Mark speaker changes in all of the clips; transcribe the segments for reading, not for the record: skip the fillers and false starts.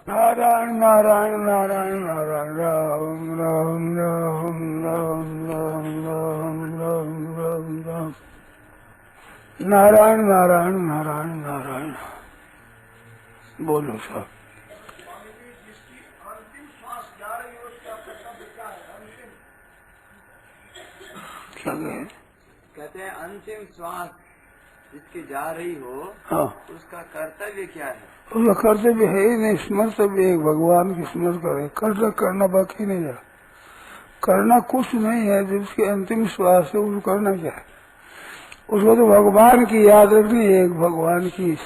Speaker 1: नारायण नारायण नारायण नारायण राम राम राम राम राम राम राम राम राम नारायण नारायण नारायण नारायण। बोलो साहब। क्या
Speaker 2: कहते हैं अंतिम श्वास जिसकी जा रही हो,
Speaker 1: हाँ, उसका
Speaker 2: कर्तव्य क्या है?
Speaker 1: उसका कर्तव्य है ही नहीं, स्मर्तव्य एक भगवान की स्मृत करे। कर्तव्य करना बाकी नहीं है, करना कुछ नहीं है। जिसकी अंतिम श्वास है उसको करना क्या है? उसको तो भगवान की याद रखनी है, एक भगवान की।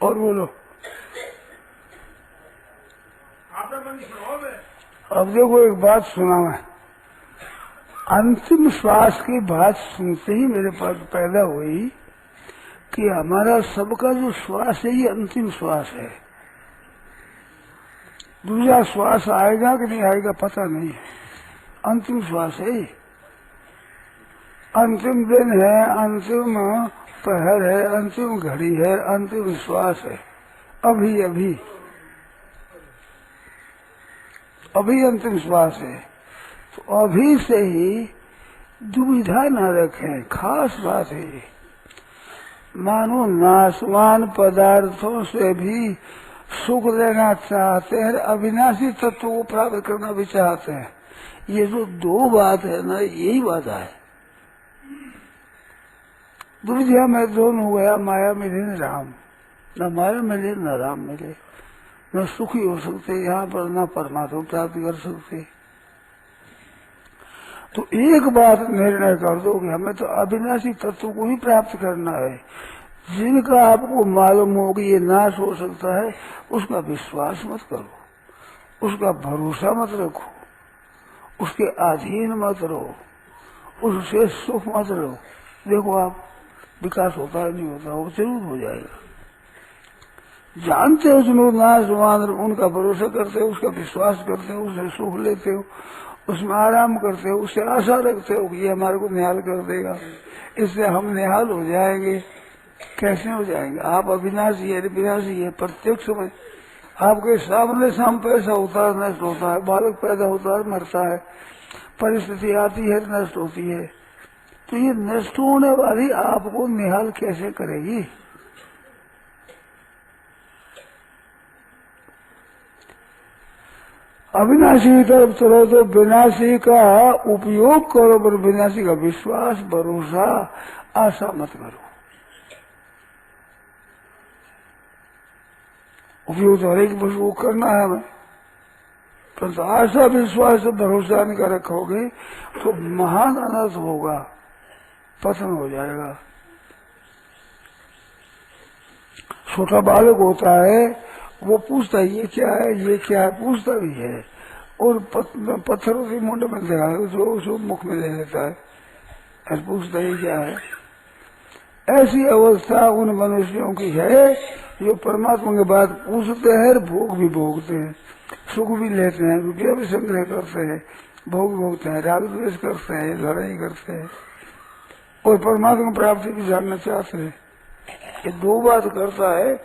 Speaker 1: और बोलो। अब देखो एक बात सुना मैं, अंतिम श्वास की बात सुनते ही मेरे पास पैदा हुई कि हमारा सबका जो श्वास है ये अंतिम श्वास है। दूसरा श्वास आएगा कि नहीं आएगा पता नहीं है, अंतिम श्वास है। अंतिम दिन है, अंतिम पहर है, अंतिम घड़ी है, अंतिम श्वास है। अभी अभी अभी अंतिम श्वास है। तो अभी से ही दुविधा न रखें, खास बात है ये। मानो नाशवान पदार्थों से भी सुख लेना चाहते हैं, अविनाशी तत्व को प्राप्त करना भी चाहते हैं। ये जो दो बात है ना, यही बात है। दुविधा में दोनों हो गया, माया मिले न राम, न माया मिले न राम मिले, न सुखी हो सकते यहाँ पर, न परमात्मा प्राप्त कर सकते। तो एक बात निर्णय कर दो कि हमें तो अविनाशी तत्व को ही प्राप्त करना है। जिनका आपको मालूम हो कि ये नाश हो सकता है, उसका विश्वास मत करो, उसका भरोसा मत रखो, उसके अधीन मत रहो, उससे सुख मत लो। देखो आप विकास होता है नहीं होता, वो जरूर हो जाएगा। जानते हो सुनो नाश मान, उनका भरोसा करते हो, उसका विश्वास करते हो, उससे सुख लेते हो, उसमें आराम करते हो, उससे आशा रखते हो कि ये हमारे को निहाल कर देगा, इससे हम निहाल हो जाएंगे। कैसे हो जाएंगे? आप अविनाशी है, विनाशी है, प्रत्यक्ष में आपके सामने शाम पैसा होता है, नष्ट होता है, बालक पैदा होता है, मरता है, परिस्थिति आती है, नष्ट होती है। तो ये नष्ट होने वाली आपको निहाल कैसे करेगी? अविनाशी की तरफ चलो तो विनाशी का उपयोग करो, पर विनाशी का विश्वास, भरोसा, आशा मत करो। उपयोग तो हरेक वस्तु को करना है हमें, परंतु आशा विश्वास भरोसा नहीं कर रखोगे तो महान अनर्थ होगा, पतन हो जाएगा। छोटा बालक होता है, वो पूछता है ये क्या है, ये क्या है, पूछता भी है, और पत्थरों के मुंड में दे जो उसको मुख में ले लेता है, ऐसे पूछता है ये क्या है। ऐसी अवस्था उन मनुष्यों की है जो परमात्मा के बाद पूछते हैं, भोग भी भोगते हैं, सुख भी लेते हैं, रुपया भी संग्रह करते हैं, भोग भोगते हैं, राग द्वेष करते हैं, लड़ाई करते हैं, और परमात्मा प्राप्ति भी जानना चाहते हैं। ये दो बात करता है।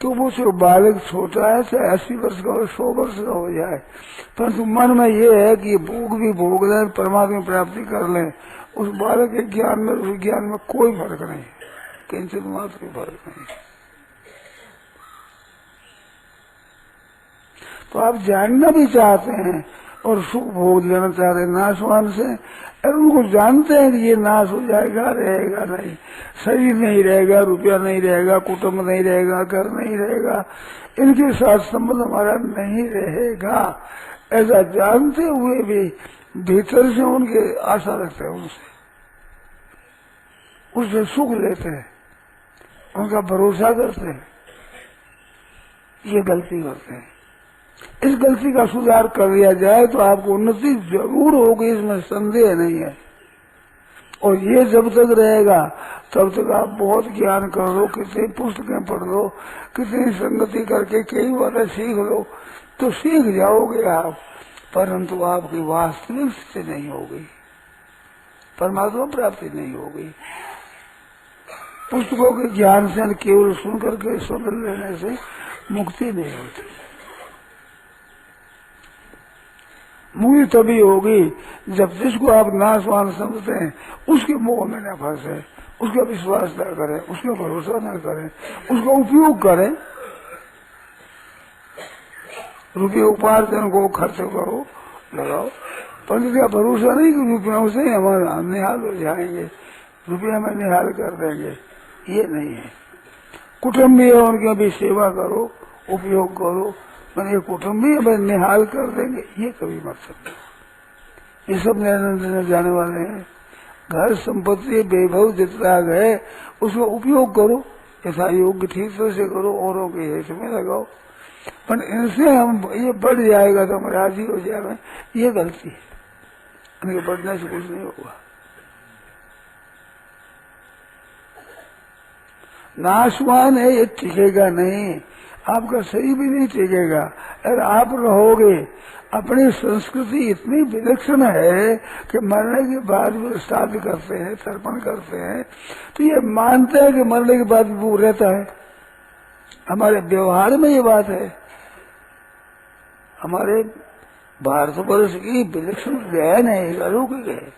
Speaker 1: तो वो जो बालक छोटा है, चाहे 80 वर्ष का हो, 100 वर्ष का हो जाए, परंतु मन में ये है कि भोग भी भोग लें, परमात्मा प्राप्ति कर लें, उस बालक के ज्ञान में, उस ज्ञान में कोई फर्क नहीं, किंचित मात्र भी फर्क नहीं। तो आप जानना भी चाहते हैं और सुख भोग लेना चाहते हैं नाशवान से, और उनको जानते हैं कि ये नाश हो जाएगा, रहेगा नहीं, शरीर नहीं रहेगा, रुपया नहीं रहेगा, कुटुंब नहीं रहेगा, घर नहीं रहेगा, इनके साथ संबंध हमारा नहीं रहेगा, ऐसा जानते हुए भी भीतर से उनके आशा रखते हैं, उससे सुख लेते हैं, उनका भरोसा करते हैं। ये गलती करते हैं। इस गलती का सुधार कर लिया जाए तो आपको उन्नति जरूर होगी, इसमें संदेह नहीं है। और ये जब तक रहेगा तब तक आप बहुत ज्ञान कर लो, कितनी पुस्तकें पढ़ लो, कितनी संगति करके कई बातें सीख लो, तो सीख जाओगे आप, परंतु आपकी वास्तविक स्थिति नहीं होगी, परमात्मा प्राप्ति नहीं होगी। पुस्तकों के ज्ञान से केवल सुन करके समझ लेने से मुक्ति नहीं होती। मुक्ति तभी होगी जब जिसको आप नाशवान समझते हैं उसके मोह में न फंसे, उसका विश्वास न करें, उसका भरोसा न करें, उसका उपयोग करें। रुपये उपार्जन को खर्च करो, लगाओ, पर क्या भरोसा नहीं कि रुपयों से ही हमारा निहाल हो जाएंगे, रुपया में निहाल कर देंगे, ये नहीं है। कुटुंबी है उनकी भी सेवा करो, उपयोग करो, मैंने कुटुंबी है निहाल कर देंगे, ये कभी मत समझो। ये सब लेने जाने वाले हैं। घर संपत्ति वैभव जितना गए उसका उपयोग करो, यथा योग्य ठीक तरह से करो, औरों के हित में लगाओ, पर इनसे हम ये बढ़ जाएगा तो हम राजी हो जाएगा, ये गलती है। इनके बढ़ने से कुछ नहीं होगा। नाशवान है, ये टिकेगा नहीं, आपका शरीर भी नहीं टिकेगा। अगर आप रहोगे, अपनी संस्कृति इतनी विलक्षण है कि मरने के बाद भी श्राद्ध करते हैं, तर्पण करते हैं, तो ये मानते हैं कि मरने के बाद वो रहता है। हमारे व्यवहार में ये बात है। हमारे भारतवर्ष की विलक्षण ज्ञान है, अलौकिक है।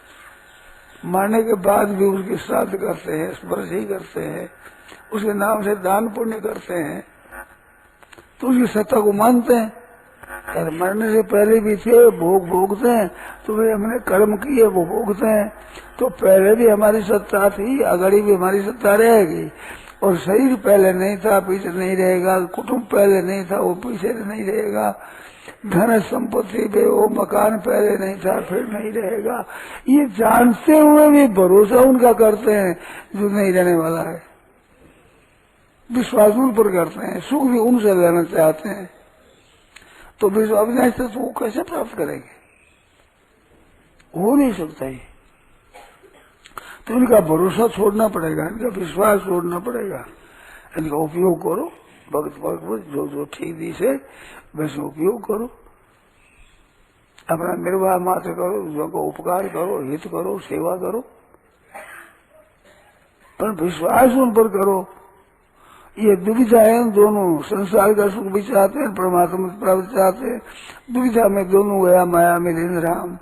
Speaker 1: मरने के बाद भी उसकी श्राद्ध करते हैं, स्पर्शी करते हैं, उसके नाम से दान पुण्य करते हैं, तो उसकी सत्ता को मानते हैं। अगर मरने से पहले भी थे, भोग भोगते हैं, तो वे हमने कर्म किए वो भोगते हैं, तो पहले भी हमारी सत्ता थी, अगड़ी भी हमारी सत्ता रहेगी। और शरीर पहले नहीं था, पीछे नहीं रहेगा, कुटुंब पहले नहीं था, वो पीछे नहीं रहेगा, धन संपत्ति पे वो मकान पहले नहीं था, फिर नहीं रहेगा। ये जानते हुए भी भरोसा उनका करते हैं जो नहीं रहने वाला है, विश्वास उन पर करते हैं, सुख भी उनसे लेना चाहते हैं, तो विश्वास से तो वो कैसे प्राप्त करेंगे? हो नहीं सकता है। तो इनका भरोसा छोड़ना पड़ेगा, इनका विश्वास छोड़ना पड़ेगा। इनका उपयोग करो, भक्त भगवत जो जो ठीक दी से वैसे उपयोग करो, अपना निर्वाह मात्र करो, दूसरों को उपकार करो, हित करो, सेवा करो, पर विश्वास उन पर करो। ये दुविधा है दोनों, संसार का सुख भी चाहते हैं, परमात्मा प्राप्त चाहते हैं। दुविधा में दोनों गया, माया मिले न राम,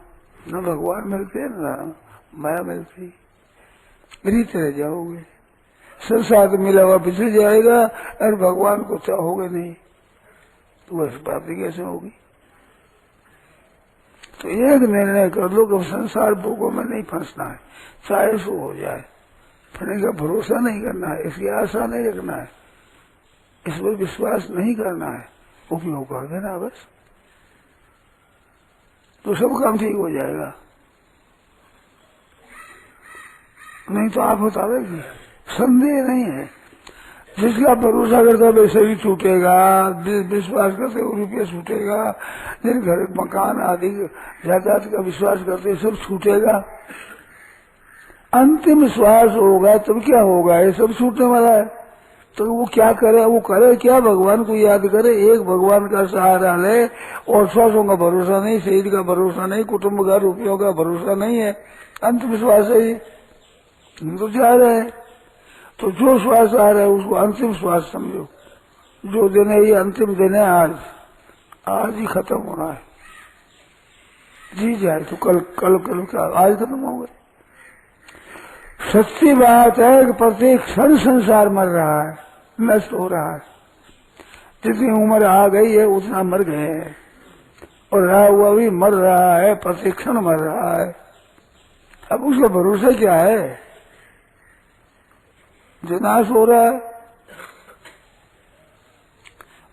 Speaker 1: न भगवान मिलते न राम, माया मिलती, रीत रह जाओगे। संसार तो मिला हुआ बिछड़ जाएगा, और भगवान को चाहोगे नहीं तो वैसे प्राप्ति कैसे होगी? तो एक निर्णय कर लो कि संसार भोगों में नहीं फंसना है, चाहे सो हो जाए। फंसने का भरोसा नहीं करना है, इसकी आशा नहीं रखना है, इस पर विश्वास नहीं करना है, उपयोग कर देना बस, तो सब काम ठीक हो जाएगा। नहीं तो आप बतावेगी, संदेह नहीं है। जिसका भरोसा करता है शरीर छूटेगा, विश्वास करते रुपये छूटेगा, जिन घर मकान आदि जायदाद का विश्वास करते सब छूटेगा। अंतिम श्वास होगा तब क्या होगा? ये सब छूटने वाला है। तो वो क्या करे? वो करे क्या? भगवान को याद करे, एक भगवान का सहारा ले, और श्वासों का भरोसा नहीं, शरीर का भरोसा नहीं, कुटुंब का रुपयों का भरोसा नहीं है, अंतिम श्वास है ये। तो जा रहे हैं, तो जो श्वास आ रहा है उसको अंतिम श्वास समझो। जो दिन है ये अंतिम दिन है, आज ही खत्म होना है। जी जाए तो कल कल कल का आज खत्म हो गए। सच्ची बात है कि प्रत्येक क्षण संसार मर रहा है, नष्ट हो रहा है। जितनी उम्र आ गई है उतना मर गए हैं, और रहा हुआ भी मर रहा है, प्रत्येक क्षण मर रहा है। अब उसका भरोसा क्या है? जो नाश हो रहा है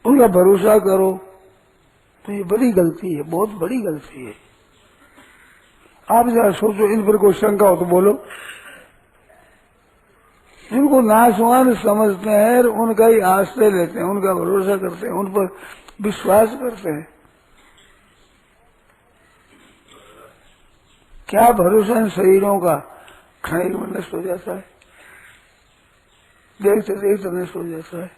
Speaker 1: उनका भरोसा करो, तो ये बड़ी गलती है, बहुत बड़ी गलती है। आप जरा सोचो, इन पर कोई शंका हो तो बोलो। जिनको नाशवान समझते हैं उनका ही आश्रय लेते हैं, उनका भरोसा करते हैं, उन पर विश्वास करते हैं, क्या भरोसा इन शरीरों का? क्षणिक में नष्ट हो जाता है, देखते देखते नष्ट हो जाता है।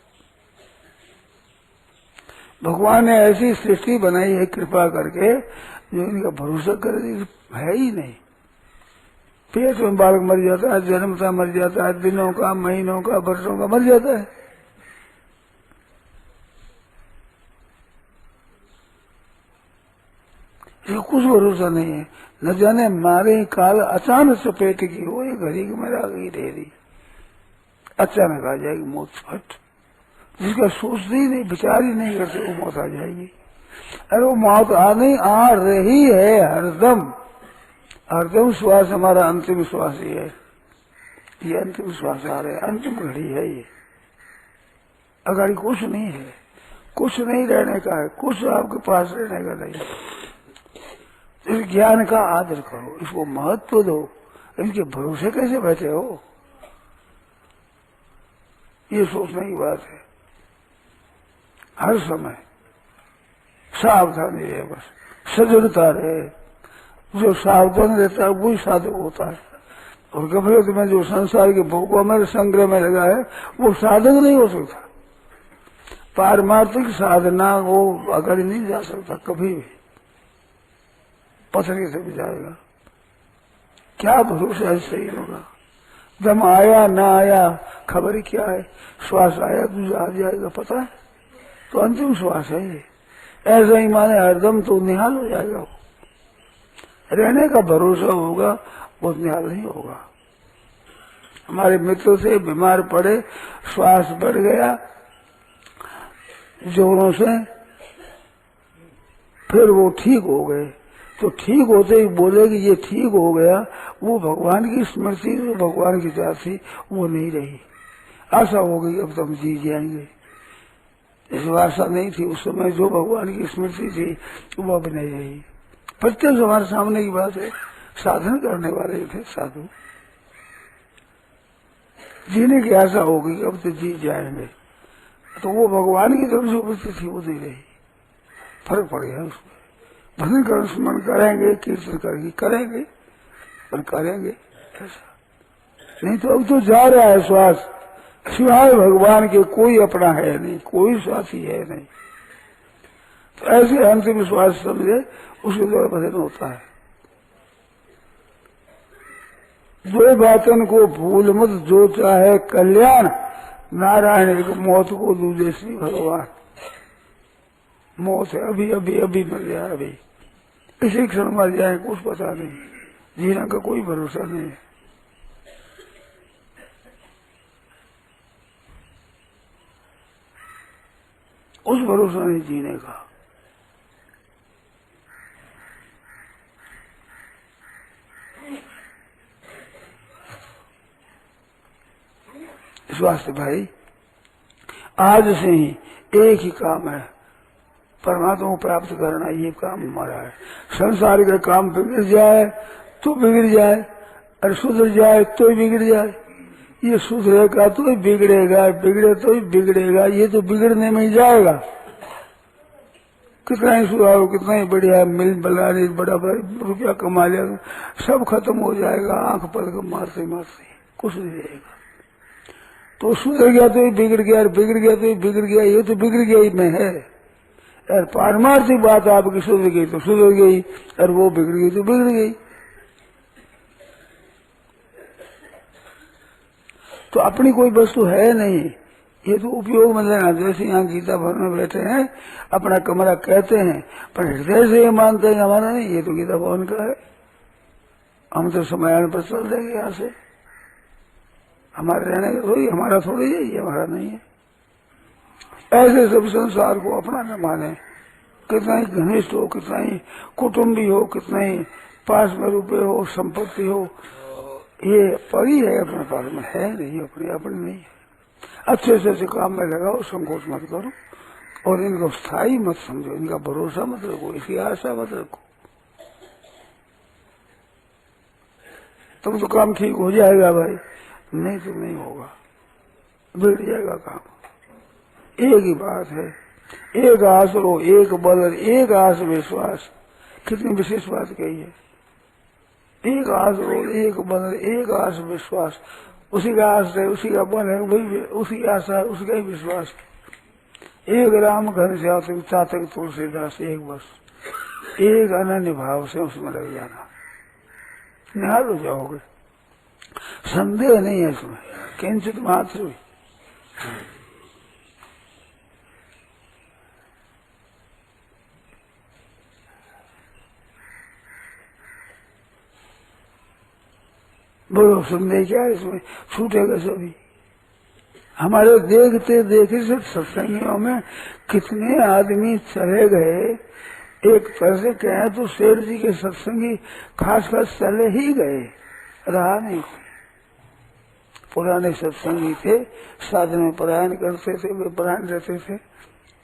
Speaker 1: भगवान ने ऐसी सृष्टि बनाई है कृपा करके, जो इनका भरोसा करे है ही नहीं। पेट में बालक मर जाता है, जन्मता मर जाता है, दिनों का, महीनों का, वर्षों का मर जाता है। ये कुछ भरोसा नहीं है। न जाने मारे काल अचानक चपेट की हो, ये घड़ी की मेरा गई ढेरी, अचानक आ जाएगी मौत फट। जिसका सोचते ही नहीं, विचार ही नहीं करते, वो मौत आ जाएगी। अरे वो मौत आ रही है हरदम। हरदम श्वास हमारा अंतिम श्वास ही है। ये अंतिम श्वास आ रहा है, अंतिम घड़ी है ये। अगाड़ी कुछ नहीं है, कुछ नहीं रहने का है, कुछ आपके पास रहने का नहीं। इस ज्ञान का आदर करो, इसको महत्व दो। इनके भरोसे कैसे बैठे हो, ये सोचने की बात है। हर समय सावधानी रहे, बस सजगता रहे। जो सावधान रहता है वही साधक होता है। और गफलत में जो संसार के भोगों में संग्रह में लगा है वो साधक नहीं हो सकता। पारमार्थिक साधना वो अगर नहीं जा सकता कभी भी, पथरी से भी जाएगा। क्या भरोसा है शरीरों का। दम आया ना आया खबर क्या है। श्वास आया दूसरा आ जाएगा, पता है, तो अंतिम श्वास है ये। ऐसा ही माने हरदम तो निहाल हो जाएगा। वो रहने का भरोसा होगा, वो निहाल नहीं होगा। हमारे मित्र से बीमार पड़े, श्वास बढ़ गया जोरों से, फिर वो ठीक हो गए, तो ठीक होते ही बोले कि ये ठीक हो गया। वो भगवान की स्मृति, जो भगवान की चाह थी वो नहीं रही। आशा हो गई अब तो हम जी जाएंगे। इस आशा नहीं थी उस समय, जो भगवान की स्मृति थी वो अब नहीं रही। प्रत्यक्ष हमारे सामने की बात है। साधन करने वाले थे साधु, जीने की आशा हो गई अब तो जी जाएंगे, तो वो भगवान की तरफ जो वृत्ति थी वो नहीं रही। फर्क पड़ गया उसमें। भजन कर स्मरण करेंगे, कीर्तन करेंगे पर करेंगे ऐसा नहीं। तो अब तो जा रहा है श्वास, सिवाय भगवान के कोई अपना है नहीं, कोई साथी है नहीं। तो ऐसे अंतिम श्वास समझे, उसके द्वारा भजन होता है। दो बातन को भूल मत, जो चाहे कल्याण, नारायण एक मौत को दूजे श्री भगवान। मौत है, अभी अभी अभी मर जाए, अभी इसी क्षण मर जाए, कुछ पता नहीं। जीना का कोई भरोसा नहीं है। उस भरोसा नहीं जीने का। इस वास्ते भाई आज से ही एक ही काम है, परमात्मा को प्राप्त करना। ये काम हमारा है। संसार का काम बिगड़ जाए तो बिगड़ जाए, और सुधर जाए तो बिगड़ जाए। ये सुधरेगा तो ही बिगड़ेगा, बिगड़े तो ही बिगड़ेगा। ये तो बिगड़ने में ही जाएगा। कितना ही सुधारो, कितना ही बढ़िया मिल बना रही, बड़ा बड़ा रुपया कमा लिया, सब खत्म हो जाएगा। आंख पलक मारते मारते कुछ नहीं रहेगा। तो सुधर गया तो ही बिगड़ गया, और बिगड़ गया तो ही बिगड़ गया। ये तो बिगड़ गया ही में है। और पारमार्थिक बात आपकी सुधर गई तो सुधर गई, और वो बिगड़ गई तो बिगड़ गई। तो अपनी कोई वस्तु है नहीं, ये तो उपयोग में लेना। जैसे यहाँ गीता भवन में बैठे हैं, अपना कमरा कहते हैं, पर हृदय से ये मानते हैं हमारा नहीं, ये तो गीता भवन का है। हम तो समयान पर चल देंगे यहाँ से। हमारे रहने का थोड़ी, हमारा थोड़ी है, ये हमारा नहीं है। ऐसे सब संसार को अपना न माने। कितना ही घनिष्ठ हो, कितना ही कुटुंबी हो, कितना ही पास में रुपये हो, संपत्ति हो, ये परी है, अपने पास में है नहीं, अपनी अपनी नहीं है। अच्छे से काम में लगाओ, संकोच मत करो, और इनको स्थायी मत समझो, इनका भरोसा मत रखो, इसकी आशा मत रखो। तब तो काम ठीक हो जाएगा भाई, नहीं तो नहीं होगा, बिगड़ जाएगा काम। एक ही बात है, एक आसरो, एक बल, एक आस विश्वास। कितनी विशेष बात कही है। एक आसरो, एक बल, एक आस विश्वास। उसी का आस है, उसी का बल है, वही उसी आशा है, उसका ही विश्वास। एक राम घर से आते चातक तुलसीदास, एक बस, एक अनन्य भाव से उसमें लग जाना, निहाल हो जाओगे। संदेह नहीं है इसमें किंचित मात्र भी। बोलो संदेह क्या है इसमें, छूटेगा सभी। हमारे देखते देखते से सत्संगियों में कितने आदमी चले गए, एक तरह से कहें तो शेर जी के सत्संगी खास चले ही गए, रहा नहीं। पुराने सत्संगी थे, साधन में परायण करते थे, वे परायण रहते थे,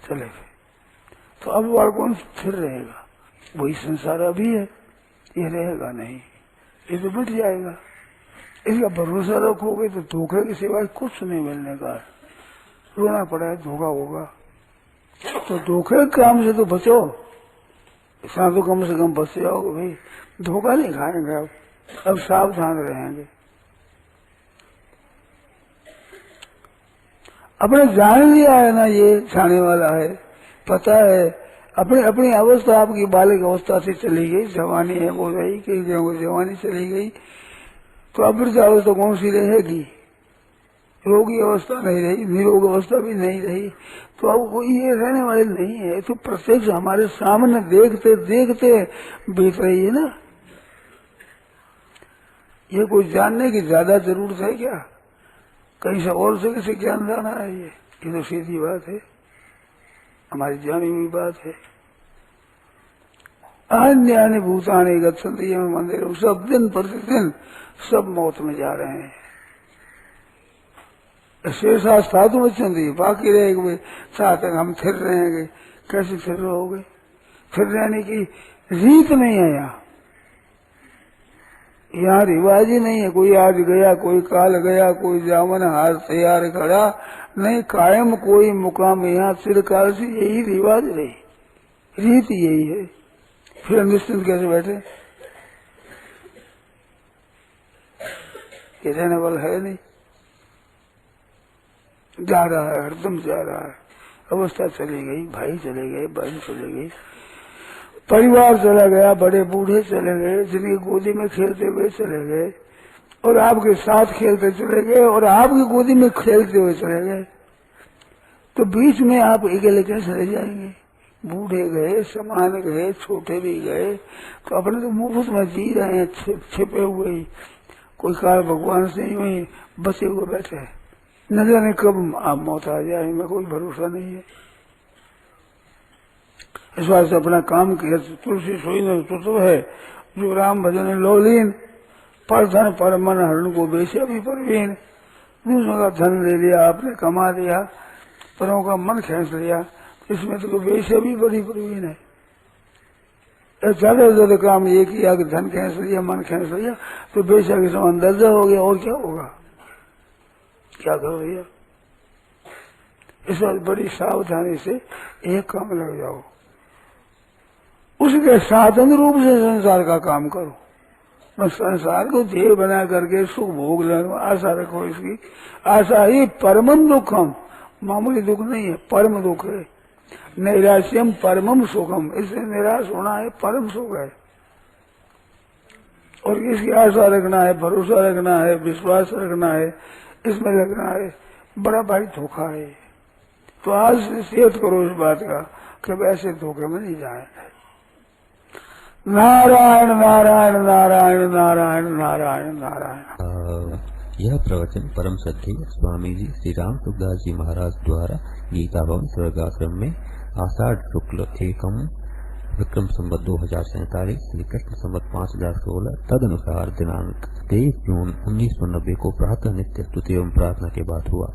Speaker 1: चले गए। तो अब वह कौन फिर रहेगा, वही संसार अभी है, ये रहेगा नहीं, ये तो मिट जाएगा। इसका भरोसा रखोगे तो धोखे के सिवाय कुछ नहीं मिलने का, रोना पड़ा है धोखा होगा, तो धोखे के काम से तो बचो, इतना तो कम से कम बच जाओगे भाई, धोखा नहीं खाएंगे। अब सावधान रहेंगे। अपने जान लिया है ना, ये जाने वाला है, पता है। अपनी अपनी अवस्था आपकी बालिक अवस्था से चली गई, जवानी है वो रही कि जवानी चली गई, तो अब वृद्ध अवस्था कौन सी रहेगी, रोगी अवस्था नहीं रही, निरोग अवस्था भी नहीं रही, तो अब कोई ये रहने वाले नहीं है। तो प्रत्यक्ष हमारे सामने देखते देखते बीत रही है ना, ये कोई जानने की ज्यादा जरूरत है क्या, कहीं से और से किसी ज्ञान जाना है, ये तो सीधी बात है, हमारी जानी हुई बात है। अन्य अन्य भूतानि गच्छन्ति मंदिर, सब दिन प्रतिदिन सब मौत में जा रहे हैं। शेषा साधु बच्चंदी बाकी रहेंगे, साथ तक हम फिर रहेंगे, कैसे फिर रहोगे, फिर रहने की रीत नहीं है यहाँ रिवाज ही नहीं है। कोई आज गया, कोई काल गया, कोई जामन हाथ तैयार खड़ा नहीं, कायम कोई मुकाम यहाँ चिरकाल से यही रिवाज रही, रीत यही है। फिर निश्चिंत कैसे बैठे, ये रहने वाला है नहीं, जा रहा है, हरदम जा रहा है। अवस्था चली गई, भाई चले गए, बहन चले गई, परिवार चला गया, बड़े बूढ़े चले गए, जिनकी गोदी में खेलते हुए चले गए, और आपके साथ खेलते चले गए, और आपकी गोदी में खेलते हुए चले गए, तो बीच में आप अकेले कैसे रह जाएंगे। बूढ़े गए, समान गए, छोटे भी गए, तो अपने तो मुफ्त में जी रहे हैं, छिपे हुए ही, कोई कार भगवान से ही बचे हुए बैठे हैं, न जाने कब आप मौत आ जाए, में कोई भरोसा नहीं है। इस बात से अपना काम किया, तुलसी सोई न तो है, जो राम भजन लौलीन, पर धन पर मन हरण को बेचे भी परवीन। दूसरों का धन ले लिया आपने, कमा लिया, परों का मन खींच लिया, इसमें तो बेचे भी बड़ी परवीन है। ज्यादा से ज्यादा काम ये किया कि धन खींच लिया, मन खींच लिया, तो बेचा के समान दर्जा हो गया, और क्या होगा, क्या करो भैया। इस बात बड़ी सावधानी से एक काम लग जाओ, उसके साधन रूप से संसार का काम करो। बस संसार को ध्येय बना करके सुख भोग लेना आशा रखो, इसकी आशा ही परमम दुखम, मामूली दुख नहीं है, परम दुख है। नैराश्यम परमम सुखम, इससे निराश होना है परम सुख है। और इसकी आशा रखना है, भरोसा रखना है, विश्वास रखना है, इसमें लगना है, बड़ा भारी धोखा है। तो आज निश्चय करो इस बात का कि वैसे धोखे में नहीं जाएंगे। नारायण नारायण नारायण नारायण नारायण नारायण।
Speaker 3: यह प्रवचन परम श्रद्धेय स्वामी जी श्री राम सुखदास जी महाराज द्वारा गीता भवन स्वर्गाश्रम में आषाढ़ शुक्ल एकम विक्रम संवत 2047 श्री कृष्ण संवत 5016 तदनुसार दिनांक 23 जून 1990 को प्रातः नित्य स्तुति एवं प्रार्थना के बाद हुआ।